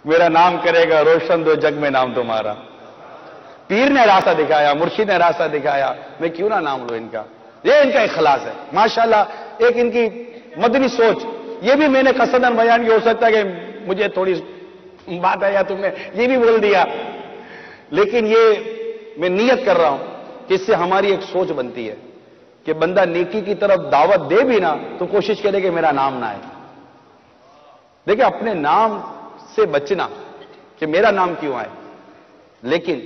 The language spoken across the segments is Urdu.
میرا نام کرے گا روشن دو جگ میں نام تمہارا. پیر نے راستہ دکھایا, مرشد نے راستہ دکھایا, میں کیوں نہ نام لوں ان کا. یہ ان کا اخلاص ہے ماشاءاللہ. ایک ان کی مدنی سوچ, یہ بھی میں نے قصداً بیان کیا, ہو سکتا ہے کہ مجھے تھوڑی بات ہے یا تم نے یہ بھی بول دیا, لیکن یہ میں نیت کر رہا ہوں کہ اس سے ہماری ایک سوچ بنتی ہے کہ بندہ نیکی کی طرف دعوت دے بھی نا تو کوشش کرے کہ میرا نام نہ آئے. دیکھیں اپنے نام سے بچنا کہ میرا نام کیوں آئے. لیکن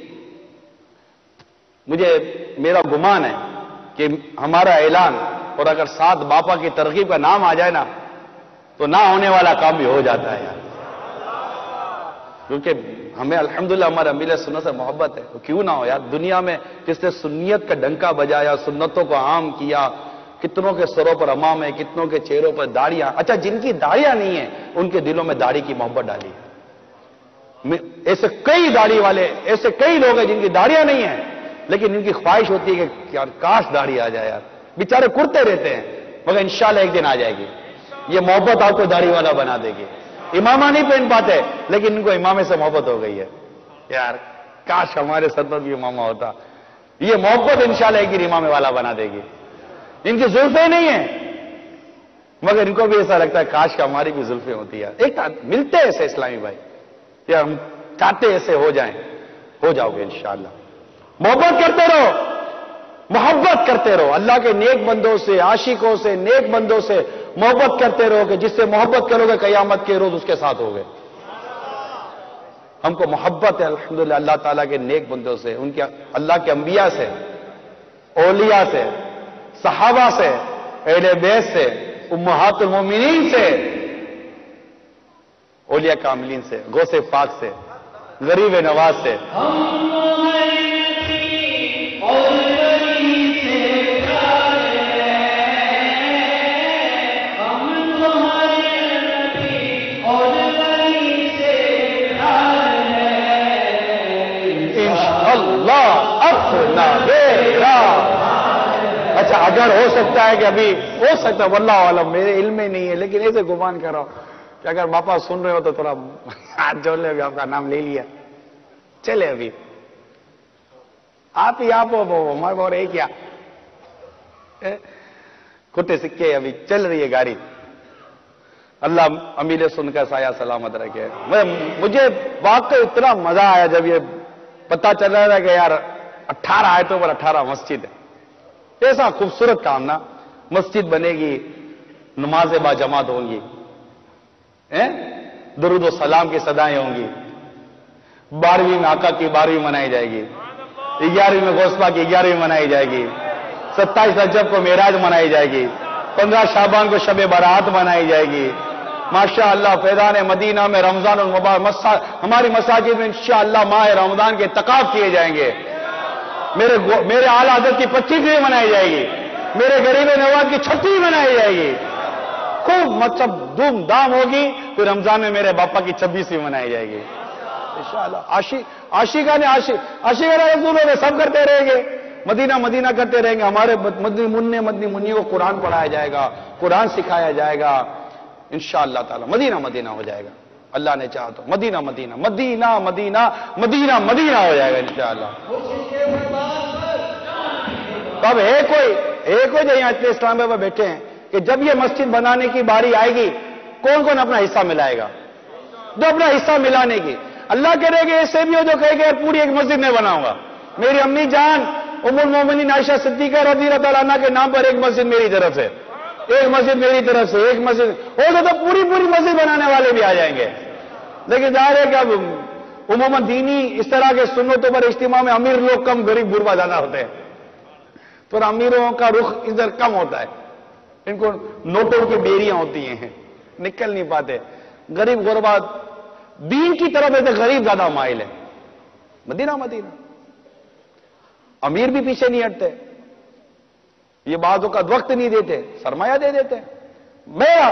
مجھے میرا گمان ہے کہ ہمارا اعلان اور اگر ساتھ باپا کی ترغیب کا نام آ جائے نا تو نہ ہونے والا کام بھی ہو جاتا ہے یار. کیونکہ ہمیں الحمدللہ ہمارے امیر سنت سے محبت ہے, تو کیوں نہ ہو یار. دنیا میں جس نے سنیت کا ڈنکا بجایا, سنتوں کو عام کیا, کتنوں کے سروں پر امام ہے, کتنوں کے چہروں پر داڑیاں. اچھا جن کی داڑیاں نہیں ہیں ان کے دلوں میں داڑھی کی محبت ڈالی ہے. ایسے کئی داڑھی والے, ایسے کئی لوگ ہیں جن کی داڑیاں نہیں ہیں لیکن ان کی خواہش ہوتی ہے کہ یار کاش داڑھی آ جائے یار. بیچارے کرتے رہتے ہیں مگر انشاءاللہ ایک دن آ جائے گی. یہ محبت آپ کو داڑھی والا بنا دے گی. امامہ نہیں پہن پاتے لیکن ان کو امامے سے محبت ہو گئی ہے. یار کاش ہمارے سر پر بھی امامہ ہوتا. یہ محبت انشاءاللہ ایک دن امامے والا بنا دے گی. ان کی زلفیں نہیں ہیں مگر ان کو بھی ایسا لگتا ہے کاش کہ ہماری بھی زلفیں ہوتی ہے. ایک ملتے ایسے اسلامی بھائی, یا ہم چاہتے ایسے ہو جائیں, ہو جاؤ گے انشاءاللہ. محبت کرتے رہو, محبت کرتے رہو اللہ کے نیک بندوں سے, عاشقوں سے, نیک بندوں سے محبت کرتے رہو کہ جس سے محبت کرو گے قیامت کے روز اس کے ساتھ ہوگے. ہم کو محبت ہے الحمدللہ اللہ تعالیٰ کے نیک بندوں سے, ان کے اللہ کے انبیاء سے, اولیاء سے, صحابہ سے, اہل بیت سے, امہات المومنین سے, اولیاء کاملین سے, غوث پاک سے, غریب نواز سے. اچھا اگر ہو سکتا ہے کہ ابھی ہو سکتا ہے واللہ عالم, میرے علم میں نہیں ہے لیکن ایسے گمان کر رہا ہوں کہ اگر باپا سن رہے ہو تو تھوڑا ہاتھ جوڑ لے. ابھی آپ کا نام لے لیا, چلے ابھی آپ ہی آپ ہو, ہمارے اور ایک کیا کھٹے سکے. ابھی چل رہی ہے گاڑی. اللہ امیر سن کا سایہ سلامت رکھے. مجھے واقعی اتنا مزہ آیا جب یہ پتا چل رہا تھا کہ یار 18 آیتوں پر 18 مسجد ہے. ایسا خوبصورت کام نا, مسجد بنے گی, نماز با جماعت ہوں گی, درود و سلام کی صدائیں ہوں گی, 12ویں میں آقا کی 12ویں منائی جائے گی, 11ویں میں غوث کی 11ویں منائی جائے گی, 27 رجب کو معراج منائی جائے گی, 15 شعبان کو شب برات منائی جائے گی. ماشاءاللہ فیضان مدینہ میں رمضان المبارک ہماری مساجد میں انشاءاللہ ماہ رمضان کے اعتکاف کیے جائیں گے. میرے اعلیٰ حضرت کی 25ویں منائی جائے گی, میرے غریب نواز کی 36ویں منائی جائے گی. خوب مطلب دھوم دھام ہوگی. پھر رمضان میں میرے باپا کی 26ویں منائی جائے گی انشاءاللہ. عاشقان رسول میں سب کرتے رہیں گے, مدینہ کرتے رہیں گے. ہمارے مدنی منی کو قرآن پڑھایا جائے گا, قرآن سکھایا جائے گا انشاءاللہ تعالی. مدینہ ہو جائے گا اللہ نے چاہا تو. مدینہ ہو جائے گا انشاءاللہ. اب ہے کوئی جو یہاں اتنے اسلام میں بیٹھے ہیں کہ جب یہ مسجد بنانے کی باری آئے گی کون اپنا حصہ ملائے گا؟ جو اپنا حصہ ملانے کی اللہ کرے گا. ایسے بھی ہو جو کہے گا پوری ایک مسجد میں بناؤں گا. میری امی جان ام المومنین عائشہ صدیقہ رضی اللہ تعالیٰ عنہ کے نام پر ایک مسجد میری طرف سے, ایک مسجد ہو تو پوری مسجد بنانے والے بھی آ جائیں گے. لیکن ظاہر ہے کہ اب عموماً دینی اس طرح کے سنتوں پر اجتماع میں امیر لوگ کم, غریب غربا زیادہ ہوتے ہیں. تو امیروں کا رخ ادھر کم ہوتا ہے, ان کو نوٹوں کی بیریاں ہوتی ہیں, نکل نہیں پاتے. غریب غربا دین کی طرف ایسے غریب زیادہ مائل ہے. مدینہ امیر بھی پیچھے نہیں ہٹتے. یہ بعضوں کا وقت نہیں دیتے, سرمایہ دے دیتے. میرا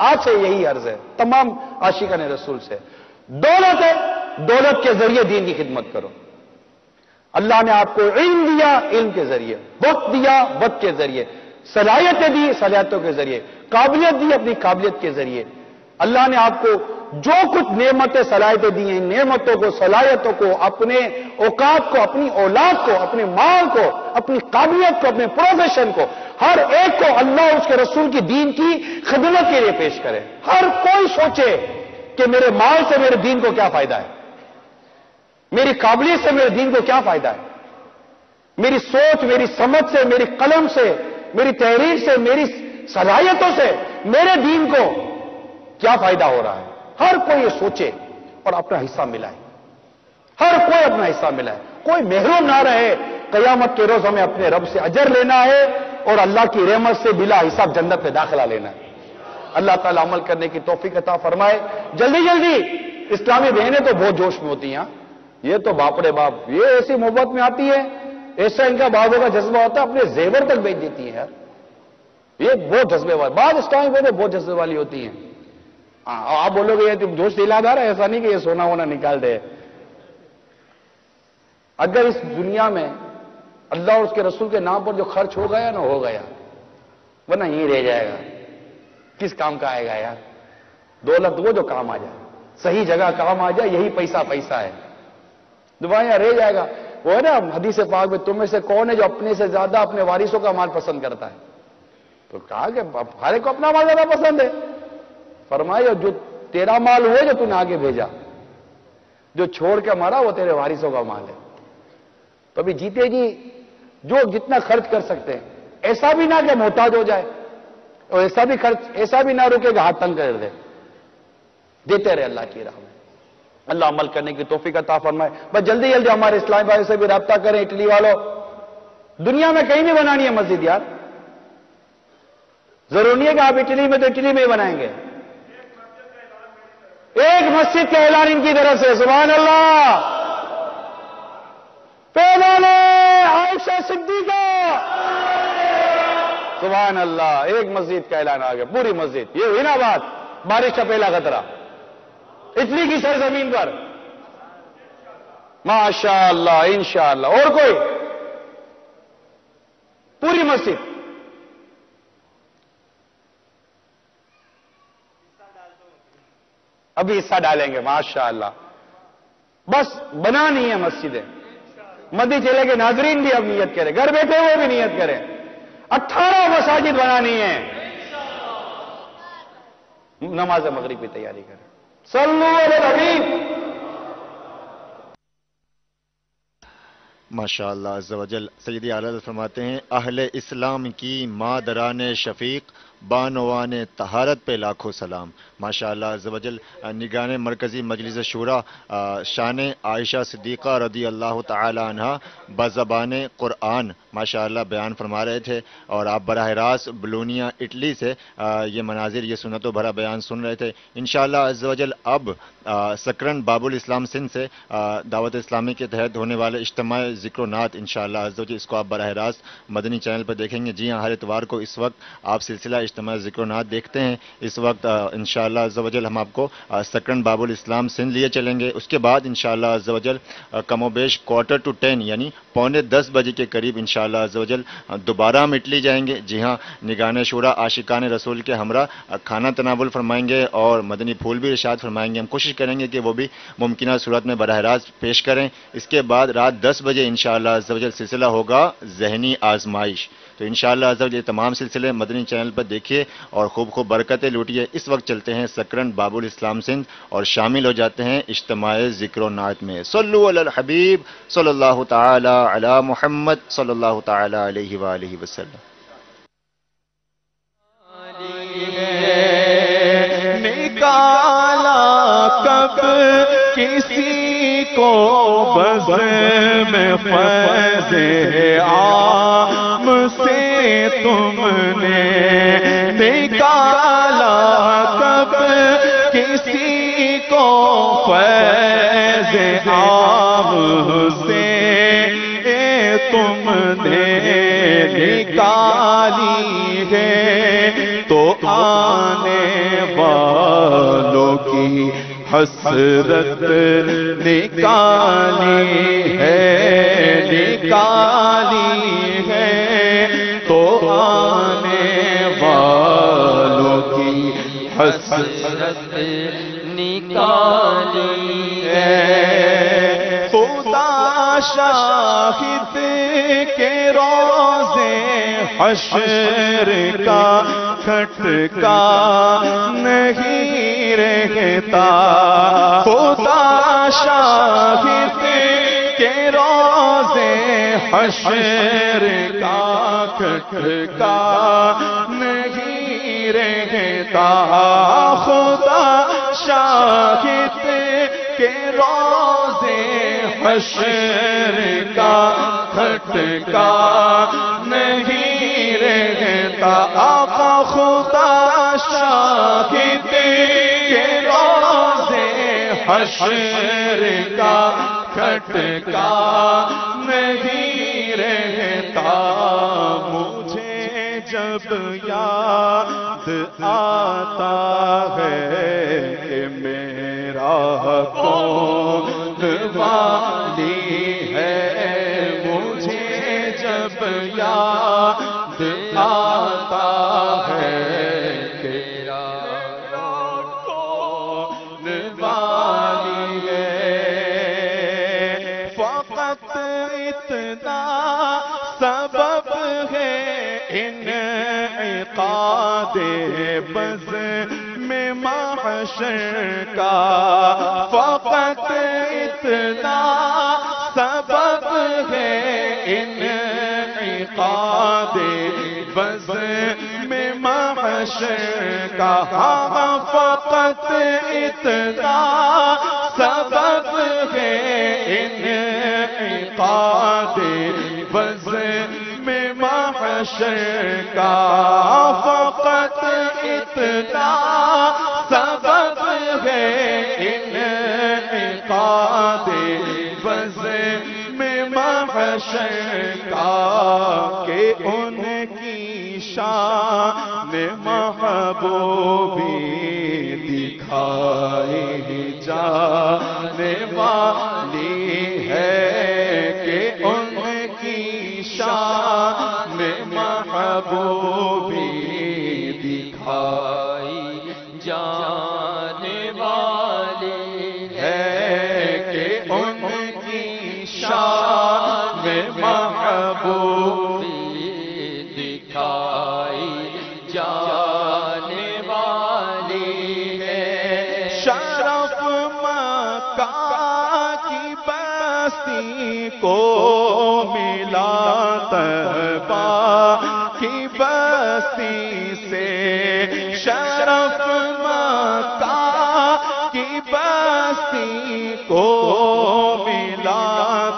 آج سے یہی عرض ہے تمام عاشقان رسول سے, دولت ہے, دولت کے ذریعے دین کی خدمت کرو. اللہ نے آپ کو علم دیا, علم کے ذریعے, وقت دیا, وقت کے ذریعے, صلاحیتیں دی, صلاحیتوں کے ذریعے, قابلیت دی, اپنی قابلیت کے ذریعے. اللہ نے آپ کو جو کچھ نعمتیں صلاحیتیں دی ہیں، ان نعمتوں کو، صلاحیتوں کو، اپنے اوقات کو، اپنی اولاد کو، اپنے مال کو، اپنی قابلیت کو، اپنے پروفیشن کو، ہر ایک کو اللہ اور اس کے رسول کی دین کی خدمت کے لیے پیش کرے۔ ہر کوئی سوچے کہ میرے مال سے میرے دین کو کیا فائدہ ہے، میری قابلیت سے میرے دین کو کیا فائدہ ہے، میری سوچ، میری سمجھ سے، میری قلم سے، میری تحریر سے، میری صلاحیتوں سے میرے دین کو کیا فائدہ ہو رہا ہے۔ ہر کوئی یہ سوچے اور اپنا حصہ ملائے، ہر کوئی اپنا حصہ ملائے، کوئی محروم نہ رہے۔ قیامت کے روز ہمیں اپنے رب سے اجر لینا ہے اور اللہ کی رحمت سے بلا حساب جنت میں داخلہ لینا ہے۔ اللہ تعالیٰ عمل کرنے کی توفیق عطا فرمائے۔ جلدی جلدی اسلامی بہنیں تو بہت جوش میں ہوتی ہیں، یہ تو باپ رے باپ، یہ ایسی محبت میں آتی ہے، ایسا ان کا بعضوں کا جذبہ ہوتا ہے، اپنے زیور تک بیچ دیتی ہیں یار، یہ بہت جذبے والی، بعض اسلامی بہنیں بہت جذبے والی ہوتی ہیں۔ آپ بولو گے یہ تم جوش دلا دار ہے، ایسا نہیں کہ یہ سونا ہونا نکال دے۔ اگر اس دنیا میں اللہ اور اس کے رسول کے نام پر جو خرچ ہو گیا نہ ہو گیا، ورنہ یہیں رہ جائے گا، کس کام کا آئے گا یار؟ دولت وہ جو کام آ جائے، صحیح جگہ کام آ جائے، یہی پیسہ پیسہ ہے، دعائیں رہ جائے گا۔ وہ ہے نا حدیث پاک میں، تم میں سے کون ہے جو اپنے سے زیادہ اپنے وارثوں کا مال پسند کرتا ہے؟ تو کہا کہ ہر ایک کو اپنا مال زیادہ پسند ہے۔ فرمایا جو تیرا مال ہوئے جو تم نے آگے بھیجا، جو چھوڑ کے مرا وہ تیرے وارثوں کا مال ہے۔ تو ابھی جیتے جی جو جتنا خرچ کر سکتے ہیں، ایسا بھی نہ کہ محتاج ہو جائے، اور ایسا بھی نہ رکے کہ ہاتھ تنگ کر دے، دیتے رہے اللہ کی راہ میں۔ اللہ عمل کرنے کی توفیق عطا فرمائے۔ بس جلدی جلدی ہمارے اسلامی بھائی سے بھی رابطہ کریں، اٹلی والوں، دنیا میں کہیں نہیں بنانی ہے مسجد یار، ضرور نہیں ہے کہ آپ اٹلی میں تو اٹلی میں ہی بنائیں گے، ایک مسجد کا اعلان ان کی طرف سے، سبحان اللہ، پیدانے عائشہ صدیقہ، سبحان اللہ، ایک مسجد کا اعلان آ گیا، پوری مسجد۔ یہ ہوئی نا بات، بارش کا پہلا خطرہ اٹلی کی سرزمین پر، ماشاء اللہ، انشاءاللہ۔ اور کوئی پوری مسجد، ابھی حصہ ڈالیں گے ماشاءاللہ۔ بس بنانی ہے مسجدیں، مدی چلے کے ناظرین بھی اب نیت کریں، گھر بیٹھے ہوئے بھی نیت کریں، 18 مساجد بنانی ہے، نماز مغرب کی تیاری کریں۔ صلو علی الحبیب۔ ماشاءاللہ عز و جل۔ سیدی اعلیٰ حضرت فرماتے ہیں، اہل اسلام کی مادران شفیق بانوان طہارت پہ لاکھوں سلام۔ ماشاءاللہ عز و جل۔ نگران مرکزی مجلس شورا شان عائشہ صدیقہ رضی اللہ تعالی عنہ بزبان قرآن ماشاءاللہ بیان فرما رہے تھے، اور آپ براہ راست بلونیا اٹلی سے یہ مناظر، یہ سنت و بھرا بیان سن رہے تھے۔ انشاءاللہ عز و جل اب سکرن باب الاسلام سندھ سے دعوت اسلامی کے تحت ہونے والے اجتماع ذکر و نعت انشاءاللہ عز و جل، اس کو آپ براہ راست مدنی چینل پر دیکھیں گے۔ جی ہاں، ہر اتوار کو اس وقت آپ سلسلہ اجتماع ذکر و نعت دیکھتے ہیں۔ اس وقت انشاءاللہ عز و جل ہم آپ کو سکرن باب الاسلام سندھ لیے چلیں گے۔ اس کے بعد انشاءاللہ عز و جل کم و بیش 9:45 یعنی 9:45 بجے کے قریب انشاءاللہ عز و جل دوبارہ ہم اٹلی جائیں گے۔ جی ہاں، نگران شورا عاشقان رسول کے ہمراہ کھانا تناول فرمائیں گے اور مدنی پھول بھی ارشاد فرمائیں گے۔ ہم کوشش کریں گے کہ وہ بھی ممکنہ صورت میں براہ راست پیش کریں۔ اس کے بعد رات 10 بجے انشاءاللہ عز و جل سلسلہ ہوگا ذہنی آزمائش۔ تو انشاءاللہ عز و جل تمام سلسلے مدنی چینل پر دیکھیے اور خوب خوب برکتیں لوٹیے۔ اس وقت چلتے ہیں سکرن باب الاسلام سندھ اور شامل ہو جاتے ہیں اجتماع ذکر و نعت میں۔ صلو علی الحبیب صلی اللہ تعالی علی محمد صلی اللہ تعالی علیہ وآلہ وسلم۔ نکالا کب کسی کو بز میں فیض عام سے تم نے، نکالا کب کسی کو فیض عام سے تم نے نکالی ہے، تو آنے والوں کی حسرت نکالی ہے، نکالی ہے، تو آنے والوں کی حسرت نکالی ہے، خدا شاہد کے روزے حشر کا کھٹکا نہیں رہتا، خدا شاہد کے روزے حشر کا کھٹکا نہیں رہتا، خدا شاہد کے روزے حشر کا کھٹکا نہیں رہتا، آقا خدا شاہد کے روزے حشر کا کھٹکا نہیں رہتا، مجھے جب یاد آتا ہے کہ میرا کون والی ہے، مجھے جب یاد آتا ہے کہ میرا کون والی ہے، فقط اتنا سبب ہے انعقاد بزم محشر کا، فقط اتنا سبب ہے انعقاد بزم محشر کا، فقط اتنا سبب ہے انعقاد بزم محشر کا، فقط اتنا سبب ہے انعقاد بزم محشر کا، کہ ان کی شان محبوبی دکھائی جانے والی ہے، کہ ان کی شان محبوبی دکھائی جانے والی ہے، کہ ان کی شان محبوبی دکھائی جانے والی ہے، شرف مکہ کی بستی کو ملا طیبہ کی بستی سے، شرف مکہ کی بستی کو ملا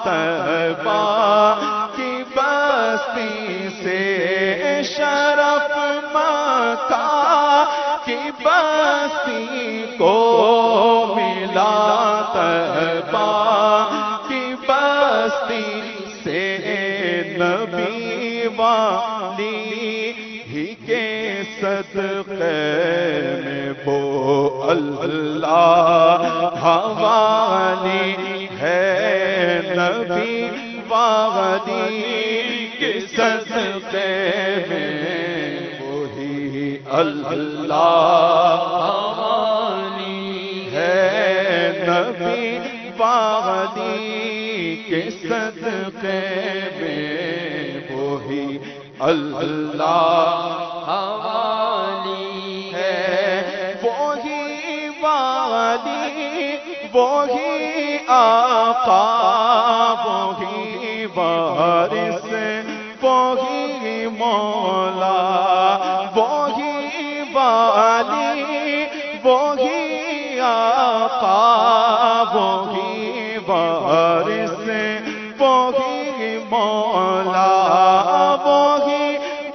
طیبہ کی بستی سے، شرف مکہ کی بستی کو ملا طیبہ کی بستی سے، نبی والی ہی کے صدقے میں وہ اللہ والی ہے، نبی والی کے صدقے میں وہی اللہ والی ہے، نبی والی کے صدقے میں وہی اللہ والی ہے، وہی والی وہی آقا وہی وارث وہی مولا، وہی والی وہی آقا وہی وارث وہی مولا، وہی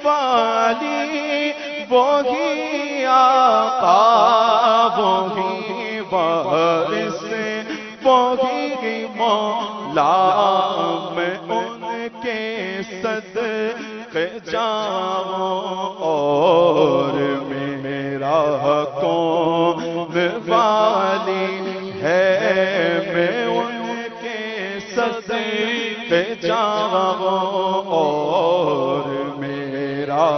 والی وہی آقا وہی وارث وہی مولا، میں ان کے صدقے جاؤں اور میرا کون والی ہے، میں ان کے صدقے جاؤں اور میرا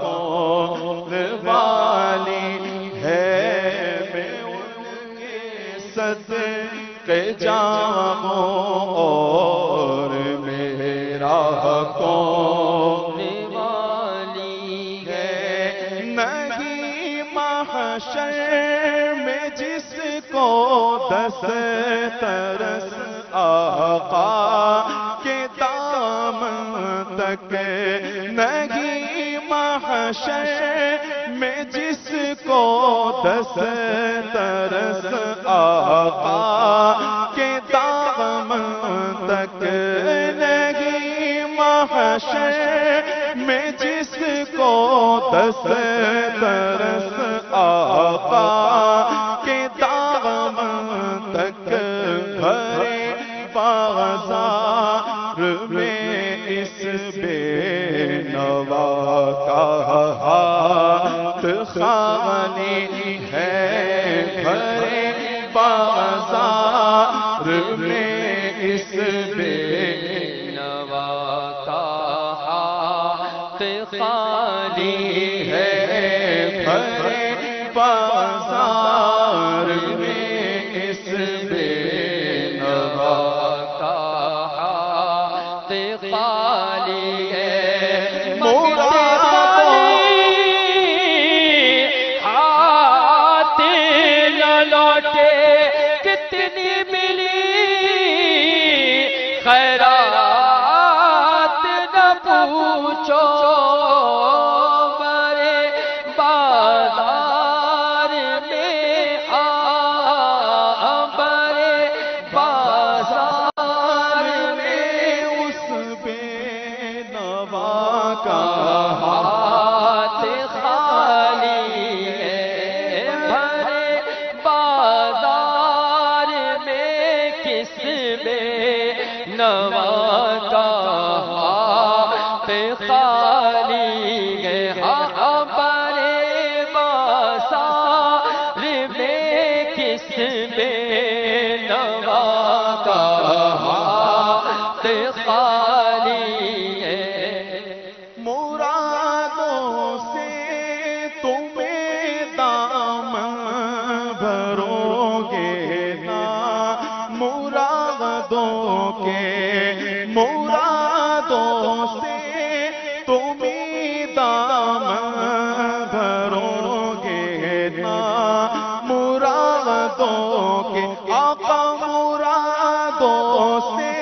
کون والی ہے، صدقے جاؤں اور میرا کون والی ہے نہیں محشر میں جس کو دسترس آقا کے دامن تک نہیں محشر میں جس کو دسترس آقا کے دامن تک نہیں محشر میں جس کو دسترس آقا کے دامن تک بھرے بازار میں اس بے نوا کا ہاتھ خالی ہے بھرے بازار میں اس بے نوا کا ہاتھ خالی ہے بھرے بازار میں اس بے نوا کا ہاتھ خالی ہے ہاتھ نہ لوٹے کتنی ملی خیرات نہ پوچھو برے بازار میں برے بازار میں اس بے نوا کا ہاتھ خالی ہے بھرے بازار میں کس بے نوا کا ہاتھ خالی ہے بھرے بازار میں کس بے نوا کا ہاتھ خالی ہے مرادوں سے تمہیں دامن بھرو گے نا مرادوں سے تمہیں دامن بھرو گے نا مرادوں کے آقا مرادوں سے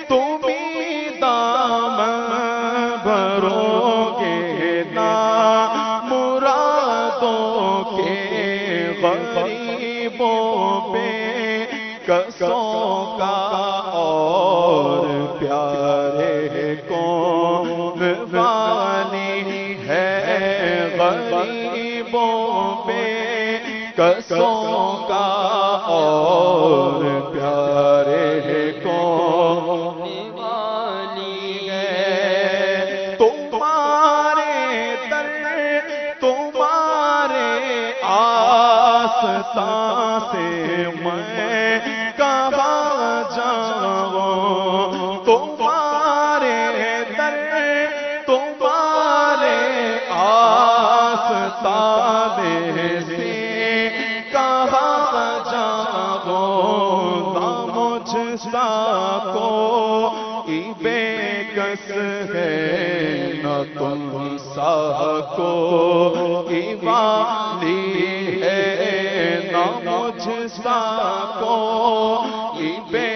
تمہیں دامن بھرو گے نا مرادوں کے غریبوں پہ کسوں کا اور پیارے کون والی ہے غریبوں پہ کسوں کا اور پیارے کون والی ہے تمہارے در تمہارے آستان سے میں کہاں جاؤں تمہارے در تمہارے آستان سے کہاں جاؤں نہ مجھ سا کوئی بے کس ہے نہ تم سا کوئی والی ہے نہ مجھ سا کوئی بے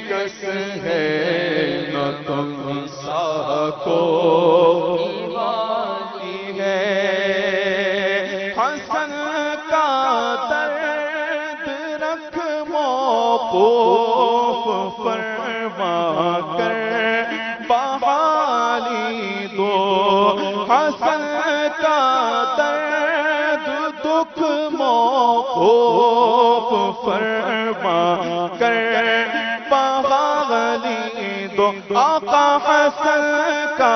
کس ہے نہ تم سا کوئی والی ہے حسن کا درد رکھ موقوف فرما کر بحالی دو حسن کا درد دکھ موقوف فرما کر بحالی دو آقا حسن کا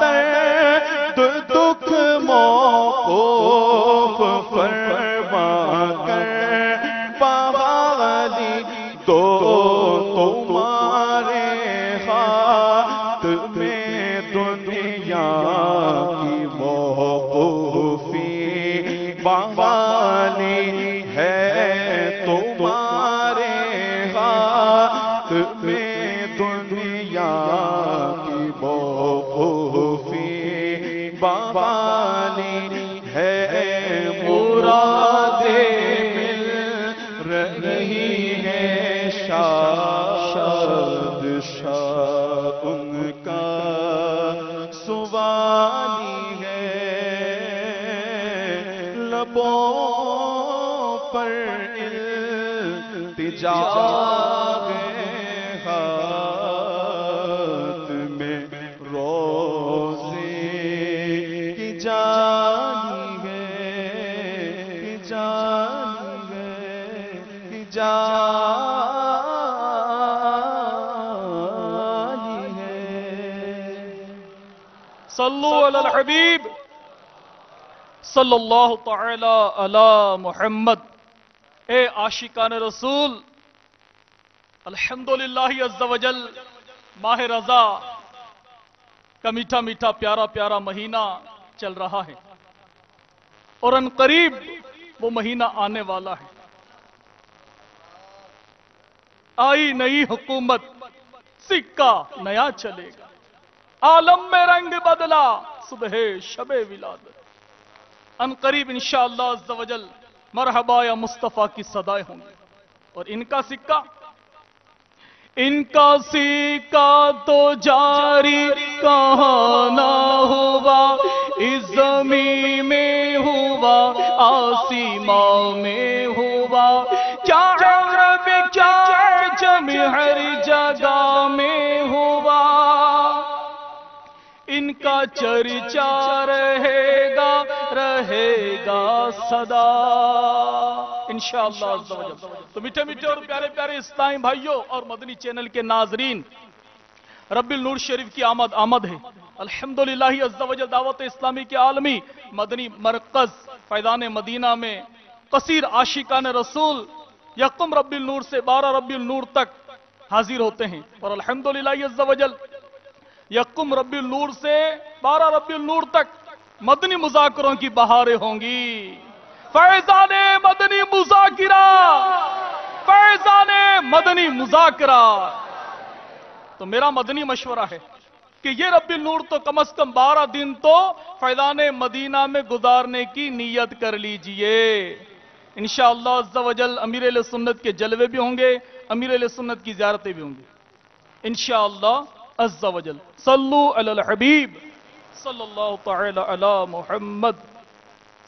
درد دکھ موقوف فرما کر بحالی دو تمہارے ہاتھ میں دنیا کی موقوفی بحالی ہے تمہارے میں دنیا کی موقوفی بحالی ہے مرادیں مل رہی ہیں شاد شاد ان کا سوالی ہے لبوں پر التجا ہاتھ میں روزے کی جانی ہے جانی ہے جانی ہے صلو علی الحبیب صلی اللہ تعالی علی محمد۔ اے عاشقان رسول، الحمدللہ عز و جل ماہ رضا کا میٹھا میٹھا پیارا پیارا مہینہ چل رہا ہے اور ان قریب وہ مہینہ آنے والا ہے۔ آئی نئی حکومت، سکہ نیا چلے گا، عالم میں رنگ بدلا صبح شب ولادت۔ ان قریب انشاءاللہ عز و جل مرحبا یا مصطفیٰ کی صدائیں ہوں گی، اور ان کا سکہ تو جاری کہاں نہ ہوا، اس زمین میں ہوا آسمان میں ہوا، کیا عرب کیا عجم ہر جگہ میں ہوا، ان کا چرچا رہے گا صدا انشاءاللہ عز و جل۔ تو میٹھے میٹھے اور پیارے پیارے اسلامی بھائیوں اور مدنی چینل کے ناظرین، رب النور شریف کی آمد ہے۔ الحمدللہ عز و جل دعوت اسلامی کے عالمی مدنی مرکز فیضان مدینہ میں قصیر عاشقان رسول یکم رب النور سے 12 رب النور تک حاضر ہوتے ہیں، اور الحمدللہ عز و جل یکم رب النور سے 12 رب النور تک مدنی مذاکروں کی بہاریں ہوں گی۔ فیضان مدنی مذاکرہ، فیضان مدنی مذاکرہ۔ تو میرا مدنی مشورہ ہے کہ یہ رب النور تو کم از کم 12 دن تو فیضان مدینہ میں گزارنے کی نیت کر لیجئے۔ انشاءاللہ عز و جل امیر اہل سنت کے جلوے بھی ہوں گے، امیر اہل سنت کی زیارتیں بھی ہوں گی انشاءاللہ عز و جل۔ صلو علی الحبیب صلی اللہ تعالی علی محمد۔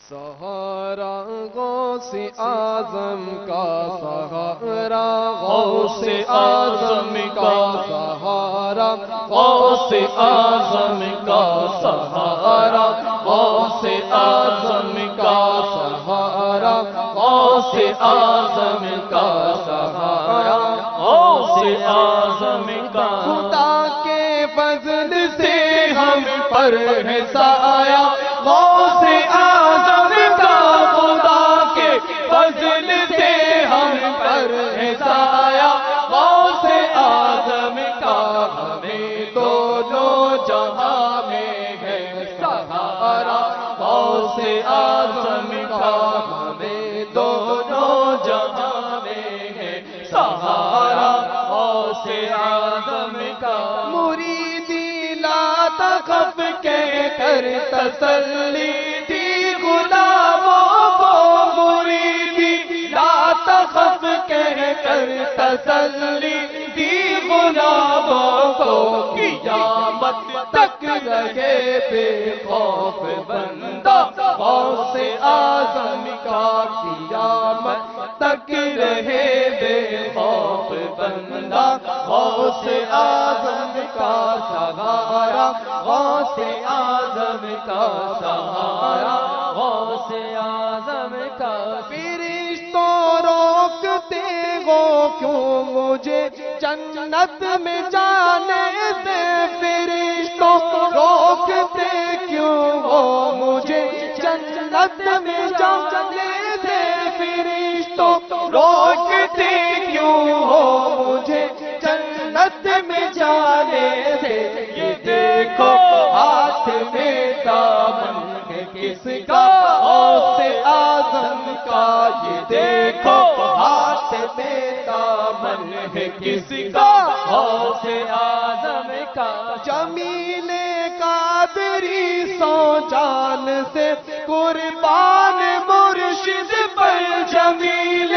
سہارا غوث اعظم کا سہارا، غوث اعظم کا سہارا، غوث اعظم کا سہارا، غوث اعظم کا سہارا، غوث اعظم کا سہارا، غوث اعظم کا خدا کے فضل سے ہم پر ہے سایہ، غوث اعظم کا خدا کے فضل سے ہم پر ہے سایہ، غوث اعظم کا ہمیں دونوں جہاں میں ہے سہارا، غوث اعظم کا ہمیں دونوں جہاں میں ہے سہارا، غوث اعظم کا مریدی لا تخف کہہ کر تسلی دی غلاموں کو، مریدی لا تخف کہہ کر تسلی دی غلاموں کو، قیامت تک رہے بے خوف بندہ، غوث اعظم کا قیامت تک رہے بے خوف بندہ، غوث اعظم کا سہارا، غوث اعظم کا سہارا، غوث اعظم کا فرشتوں روکتے ہو کیوں مجھے جنت میں جانے سے، فرشتوں روکتے کیوں ہو مجھے جنت میں جانے سے، فرشتوں روکتے کیوں ہو مجھے جنت میں جانے سے، یہ دیکھو ہاتھ میں دامن ہے کس کا، غوث اعظم کا، یہ دیکھو ہاتھ میں دامن دامن ہے کس کا غوث اعظم کا جمیل قادری سو جان سے قربان مرشد پر جمیل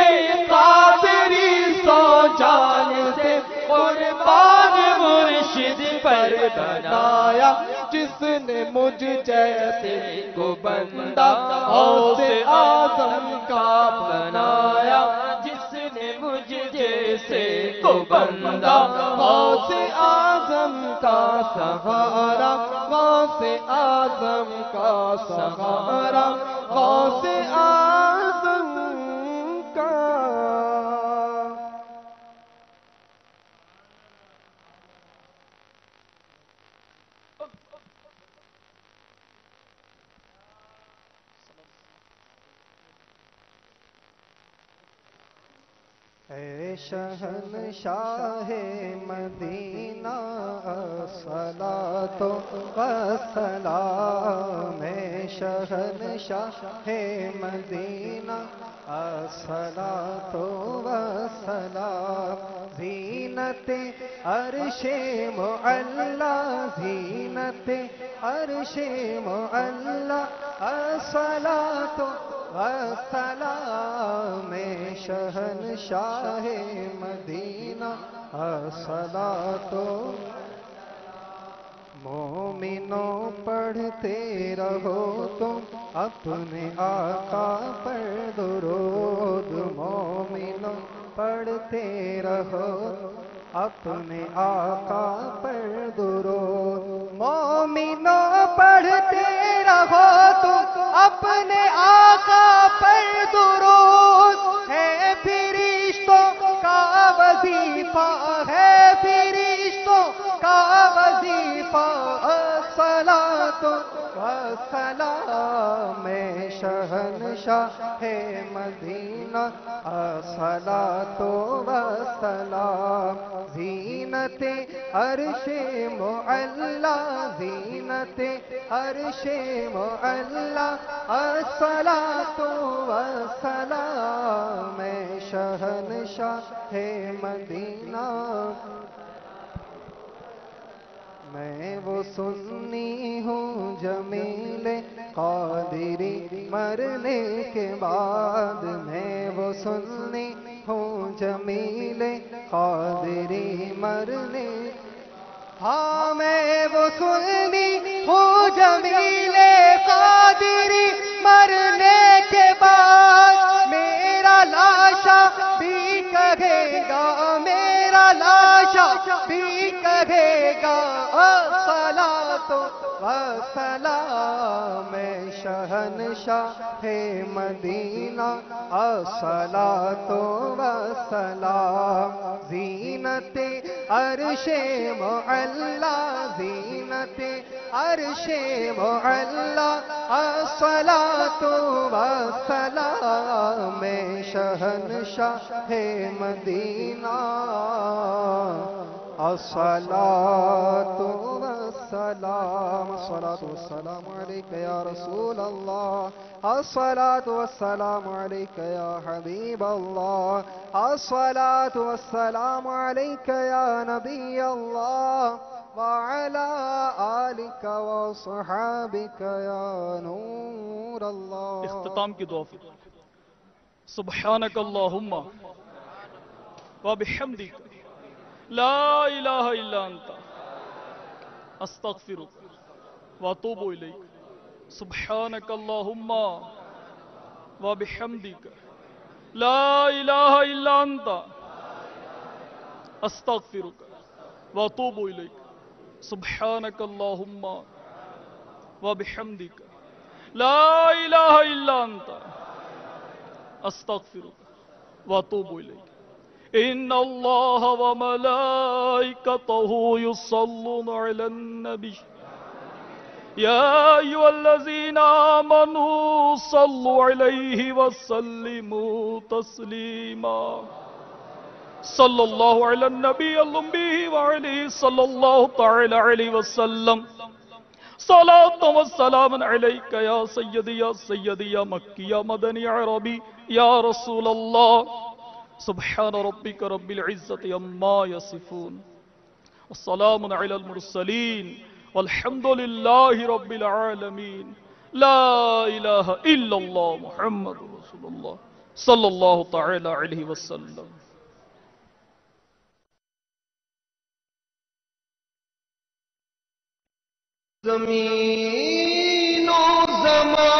قادری سو جان سے قربان مرشد پر بنایا جس نے مجھ جیسے کو بندہ غوث اعظم کا بنایا جس نے مجھ جیسے کو بندہ غوث اعظم کا سہارا غوث اعظم کا سہارا غوث اعظم کا اے شہنشاہ مدینہ الصلاۃ والسلام اے شہنشاہ مدینہ الصلاۃ والسلام زینت عرش معلا زینت عرش معلا الصلاۃ والسلام شہنشاہ مدینہ الصلاۃ مومنوں پڑھتے رہو تم اپنے آقا پر درود مومنوں پڑھتے رہو اپنے آقا پر درود مومنوں پڑھتے رہو تم اپنے آقا پر درود ہے فرشتوں کا وظیفہ ہے فرشتوں کا وظیفہ الصلاۃ والسلام شہنشاہ مدینہ الصلاۃ والسلام زینت عرش معلا زینت عرش معلا الصلاۃ والسلام شہنشاہ مدینہ میں وہ سنی ہوں جمیل قادری مرنے کے بعد میں وہ سنی ہوں جمیل قادری مرنے ہاں میں وہ سنی ہوں جمیل قادری مرنے کے بعد میرا لاشا بھی کہے گا میرا لاشا بھی کہے گا الصلاۃ والسلام شہنشاہ مدینہ الصلاۃ والسلام زینت عرش معلا زینت عرش معلا الصلاۃ والسلام شہنشاہ مدینہ الصلاۃ والسلام الصلاۃ والسلام علیک یا رسول اللہ الصلاۃ والسلام علیک یا حبیب اللہ الصلاۃ والسلام علیک یا نبی اللہ وعلى آلك وصحابك يا نور اللہ اختتام کی دعا پھر سبحانک اللہم وبحمدک لا الہ الا انت استغفرک واتوب الیک سبحانک اللہم وبحمدک لا الہ الا انت استغفرک واتوب الیک سبحانک اللہم وبحمدک لا الہ الا انت استغفرک واتوب الیک ان اللہ وملائکتہ یصلون علی النبی یا ایھا الذین آمنوا صلوا علیہ وسلموا تسلیما صلی اللہ علی النبی الامی وعلیہ صلی اللہ تعالی علیہ وسلم صلاۃ و سلام علیک یا سیدی یا مکی یا مدنی عربی یا رسول اللہ سبحان ربك رب العزة عما يصفون والسلام على المرسلين والحمد لله رب العالمين لا إله إلا الله محمد رسول الله صلى الله تعالى عليه وسلم. زمین و زمان